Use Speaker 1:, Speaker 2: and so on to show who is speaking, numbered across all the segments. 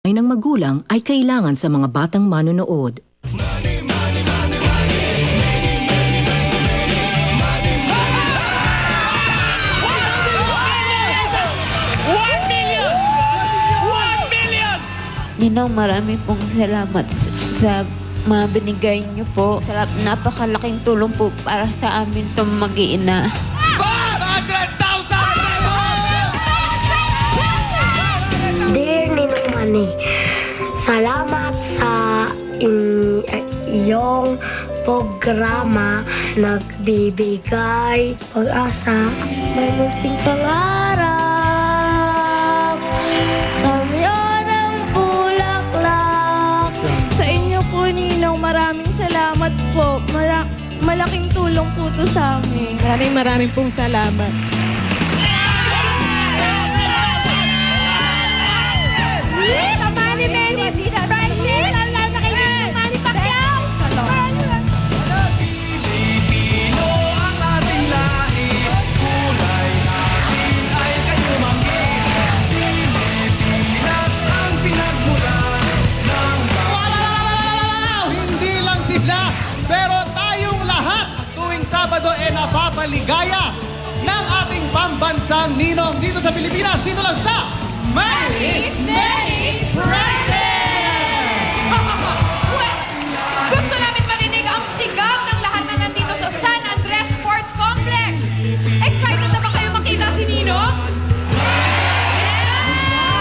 Speaker 1: ng magulang ay kailangan sa mga batang manonood.
Speaker 2: Ninong, marami pong salamat sa mga binigay niyo po. Napakalaking tulong po para sa amin itong mag-iina.
Speaker 3: 500,000! Dear Ninong Manny, salamat sa iyong programa nagbibigay pag-asa. May munting pangarap sa ng bulaklak.
Speaker 4: Sa inyo po, Ninong, maraming salamat po. Malaking tulong po to sa amin. Maraming pong salamat. Sa Manny Manny Francis! Alam na kayo ng Manny Pacquiao!
Speaker 5: Pilipino ang ating lahi, kulay natin ay kayumangi. Pilipinas ang pinagmulan ng
Speaker 6: Hindi lang sila, pero tayong lahat tuwing Sabado napapaligaya ng ating pambansang ninong dito sa Pilipinas, dito lang sa Manny Manny Prizes!
Speaker 7: Gusto namin marinig ang sigaw ng lahat na nandito sa San Andres Sports Complex. Excited na ba kayo makita si Ninong?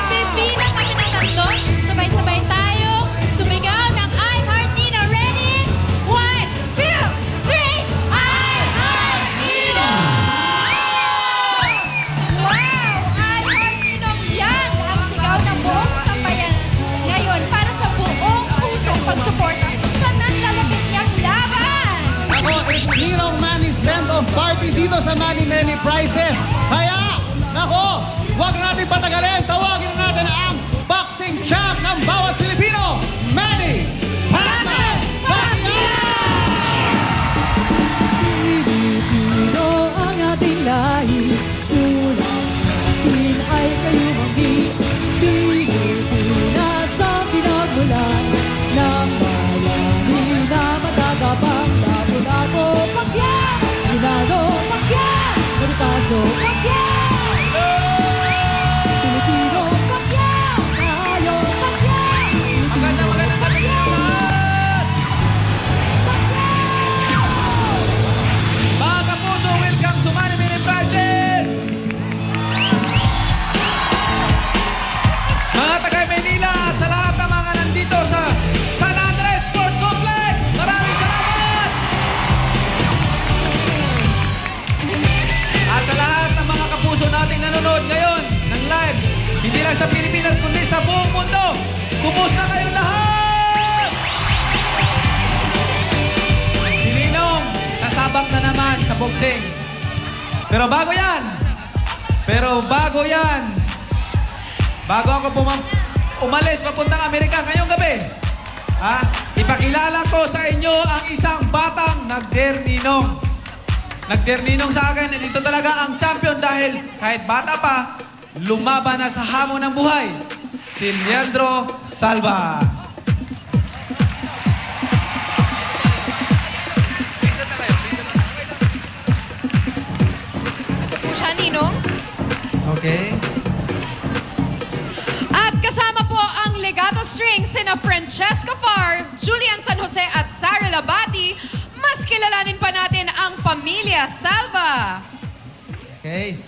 Speaker 4: Bibilang kami ng tatlo. Sabay-sabay tayo. Sumigaw ng I Heart Nina. Ready? 1, 2, 3.
Speaker 7: I Heart Ninong!
Speaker 4: Wow! I Heart Ninong, yan ang sigaw ng buong sambayan ngayon para sa buong pusong pagsuporta sa nanlalapit niyang laban.
Speaker 6: Ako, it's Ninong Manny send-off party dito sa Manny Manny Prizes. Kaya, nako, huwag natin patagalin. Tawagin natin ang boxing champ ng bawat Pilipino, Manny Pacman Pacquiao!
Speaker 8: Pilipino ang ating lahi, kulay ay kayumangi. Pilipinas ang pinagmulan ng bayani na matagapang. Lapu-Lapu Pacquiao, Ginado Pacquiao, Bonifacio Pacquiao, Pilipino Pacquiao, tayo Pacquiao,
Speaker 5: Maganda salamat! Mga kapuso, welcome to Manny Manny Prizes! Mga tagay Maynila at sa lahat ng mga nandito sa San Andres Sport Complex, maraming salamat! At sa lahat ng mga kapuso nating nanonood ngayon ng live, hindi lang sa Pilipinas kundi sa buong mundo, kumusta kayong lahat? Si Ninong, sasabak na naman sa boxing. Pero bago yan, bago ako umalis papuntang Amerika ngayong gabi, ipakilala ko sa inyo ang isang batang nag-dare Ninong. Nag-dare Ninong sa akin, dito talaga ang champion dahil kahit bata pa, lumaban na sa hamon ng buhay. Si Leandro Salva.
Speaker 7: Ito po siya, Ninong.
Speaker 5: Okay.
Speaker 7: At kasama po ang Legato Strings sina Francesca Farr, Julian San Jose at Sarah Labati. Mas kilalanin pa natin ang pamilya Salva.
Speaker 5: Okay.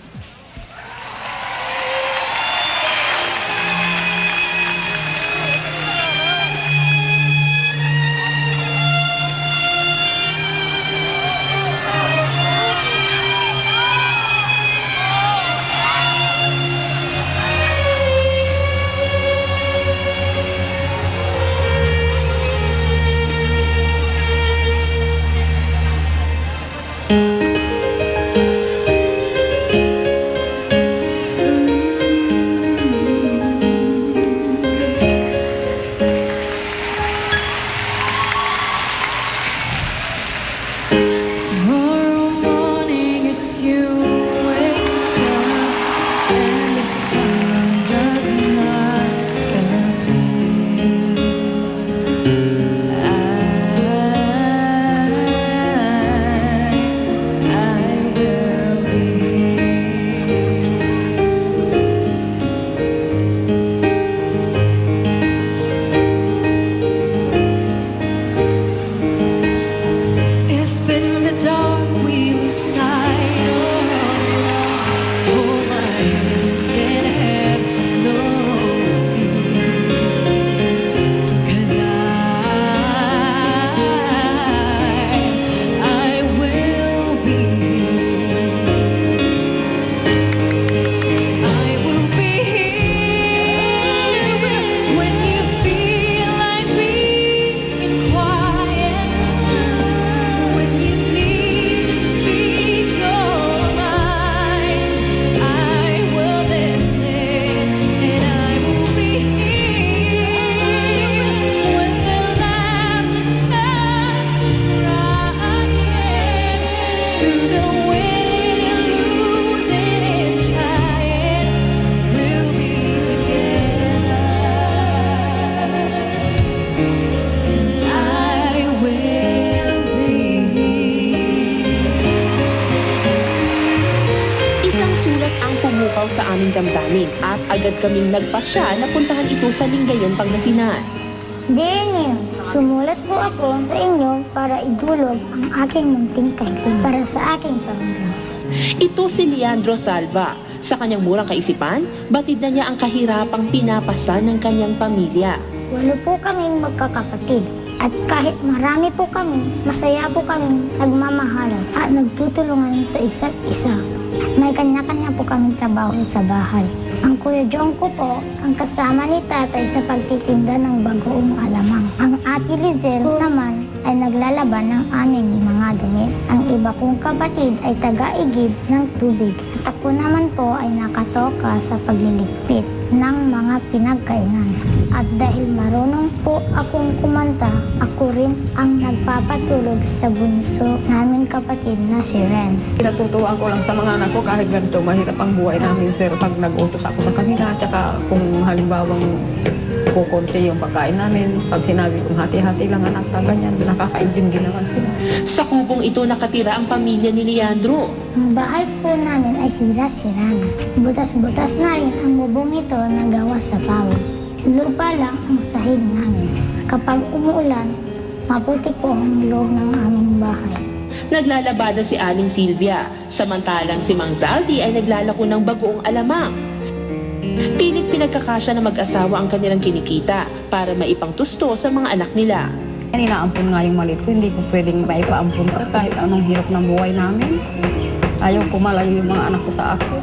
Speaker 9: damdamin at agad kaming nagpasya na puntahan ito sa Lingayen, Pangasinan.
Speaker 3: Dear Ninong, sumulat po ako sa inyo para idulog ang aking munting kaibigan para sa aking pamilya.
Speaker 9: Ito si Leandro Salva. Sa kanyang murang kaisipan, batid na niya ang kahirapang pinapasa ng kanyang pamilya.
Speaker 3: 8 po kaming magkakapatid. At kahit marami po kami, masaya po kami nagmamahalan at nagtutulungan sa isa't isa. May kanya-kanya po kaming trabaho sa bahay. Ang Kuya Jong ko po, ang kasama ni tatay sa pagtitinda ng bagoong alamang. Ang Ate Lizel naman ay naglalaban ng aming mga damit. Ang iba kong kapatid ay taga-igib ng tubig. At ako naman po ay nakatoka sa pagliligpit ng mga pinagkainan. At dahil marunong po akong kumanta, ako rin ang nagpapatulog sa bunso namin kapatid na si Renz.
Speaker 10: Natutuwa ko lang sa mga anak ko kahit ganito mahirap ang buhay namin, sir. Pag nag-utos ako sa kanila, tsaka kung halimbawang kukunti yung pagkain namin, pag sinabi kong hati-hati lang anak, ganyan, nakakaintindi naman sila.
Speaker 9: Sa kubong ito nakatira ang pamilya ni Leandro.
Speaker 3: Ang bahay po namin ay sira-sira na. Butas-butas na rin ang bubong ito na gawa sa pawid. Lupa lang ang sahig namin. Kapag umuulan, maputi po ang loob ng aming bahay.
Speaker 9: Naglalabada si Aling Silvia, samantalang si Mang Zaldi ay naglalako ng bagoong alamang. Pilit pinagkakasya ng mag-asawa ang kanilang kinikita para maipangtusto sa mga anak nila.
Speaker 10: Inaampun nga yung maliit ko, hindi ko pwedeng maipaampun sa kahit anong hirap ng buhay namin. Ayaw ko malayo yung mga anak ko sa akin.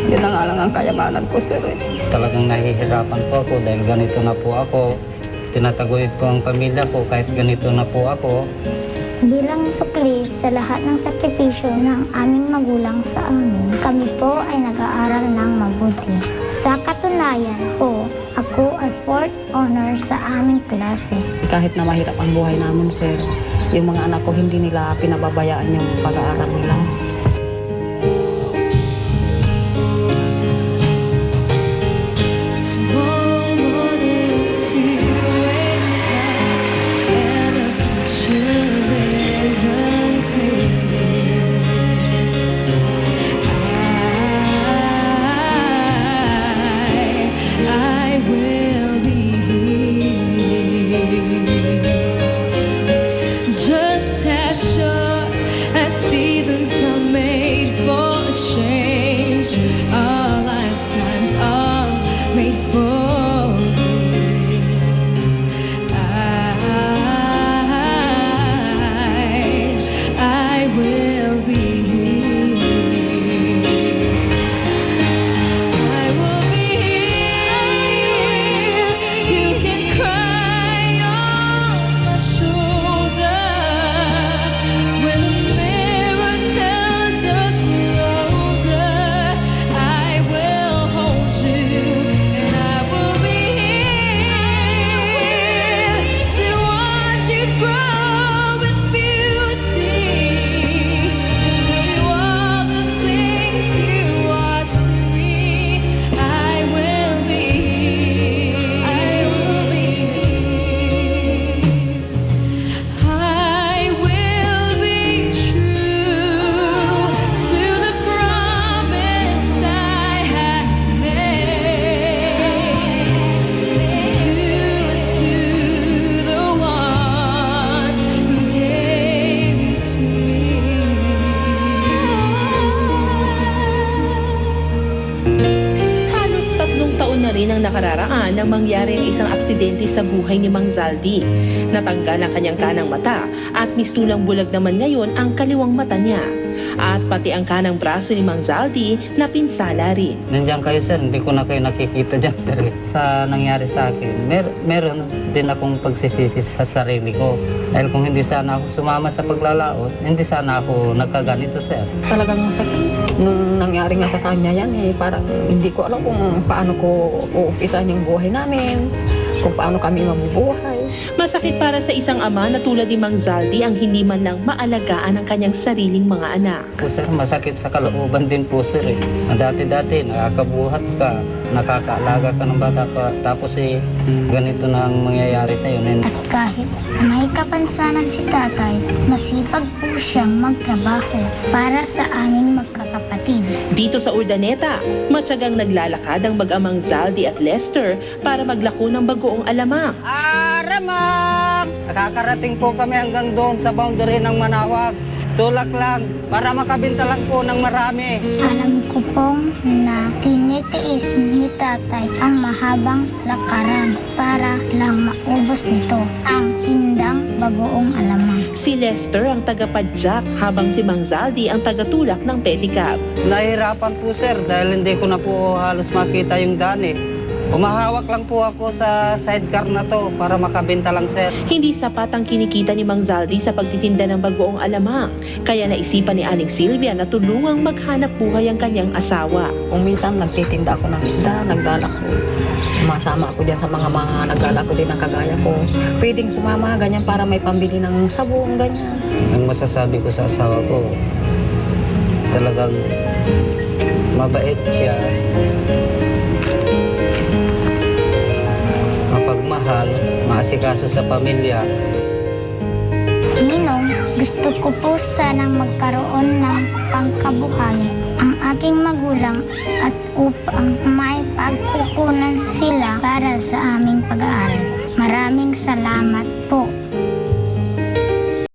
Speaker 10: Yun na nga lang ang kayamanan ko, sir.
Speaker 11: Talagang nahihirapan po ako dahil ganito na po ako. Tinataguyod ko ang pamilya ko kahit ganito na po ako.
Speaker 3: Bilang sukli sa lahat ng sakripisyo ng aming magulang sa amin, kami po ay nag-aaral ng mabuti. Sa katunayan po, ako ay 4th honor sa aming klase.
Speaker 10: Kahit na mahirap ang buhay namin, sir, yung mga anak ko hindi nila pinababayaan yung pag-aaral nila.
Speaker 9: Nakararaan nang mangyari ang isang aksidente sa buhay ni Mang Zaldi. Natanggal ang kanyang kanang mata at mistulang bulag naman ngayon ang kaliwang mata niya. At pati ang kanang braso ni Mang Zaldi na pinsala rin.
Speaker 11: Nandiyan kayo, sir. Hindi ko na kayo nakikita dyan, sir. Sa nangyari sa akin, meron din akong pagsisisi sa sarili ko. Dahil kung hindi sana ako sumama sa paglalaot, hindi sana ako nagkaganito, sir.
Speaker 10: Talagang masakit. Nung nangyari nga sa kanya yan, parang hindi ko alam kung paano ko uumpisan yung buhay namin, kung paano kami mabubuhay.
Speaker 9: Masakit para sa isang ama na tulad ni Mang Zaldi ang hindi man lang maalagaan ang kanyang sariling mga anak.
Speaker 11: Po sir, masakit sa kalooban din po sir eh. Dati-dati nakakabuhat ka, nakakaalaga ka ng bata pa, tapos ganito na ang mangyayari sa iyo.
Speaker 3: At kahit may kapansanan si tatay, masipag po siyang magtrabaho para sa aming magkakapatid.
Speaker 9: Dito sa Urdaneta, matyagang naglalakad ang mag-amang Zaldi at Lester para maglako ng bagoong alamang.
Speaker 11: Aramang! Nakakarating po kami hanggang doon sa boundary ng Manawag. Tulak lang, para makabenta lang po ng marami.
Speaker 3: Alam ko pong na tinitiis ni tatay ang mahabang lakaran para lang maubos nito ang tindang bagoong alamang.
Speaker 9: Si Lester ang tagapadyak habang si Mang Zaldi ang tagatulak ng pedicab.
Speaker 11: Nahihirapan po sir dahil hindi ko na po halos makita yung daan. Umahawak lang po ako sa sidecar na to para makabenta lang sir.
Speaker 9: Hindi sapat ang kinikita ni Mang Zaldi sa pagtitinda ng bagoong alamang, kaya naisipan ni Aling Silvia na tulungang maghanap buhay ang kanyang asawa.
Speaker 10: Kung minsan nagtitinda ako ng isda, naglalako. Sumasama ako dyan sa mga naglalako din ng kagaya ko. Pwedeng sumama ganyan para may pambili ng sabong ganyan.
Speaker 11: Ang masasabi ko sa asawa ko, talagang mabait siya. Mapagmahal, maasikaso sa pamilya.
Speaker 3: Ninong, gusto ko po sanang magkaroon ng pangkabuhayan ang aking magulang at upang may pagkukunan sila para sa aming pag-aaral. Maraming salamat po.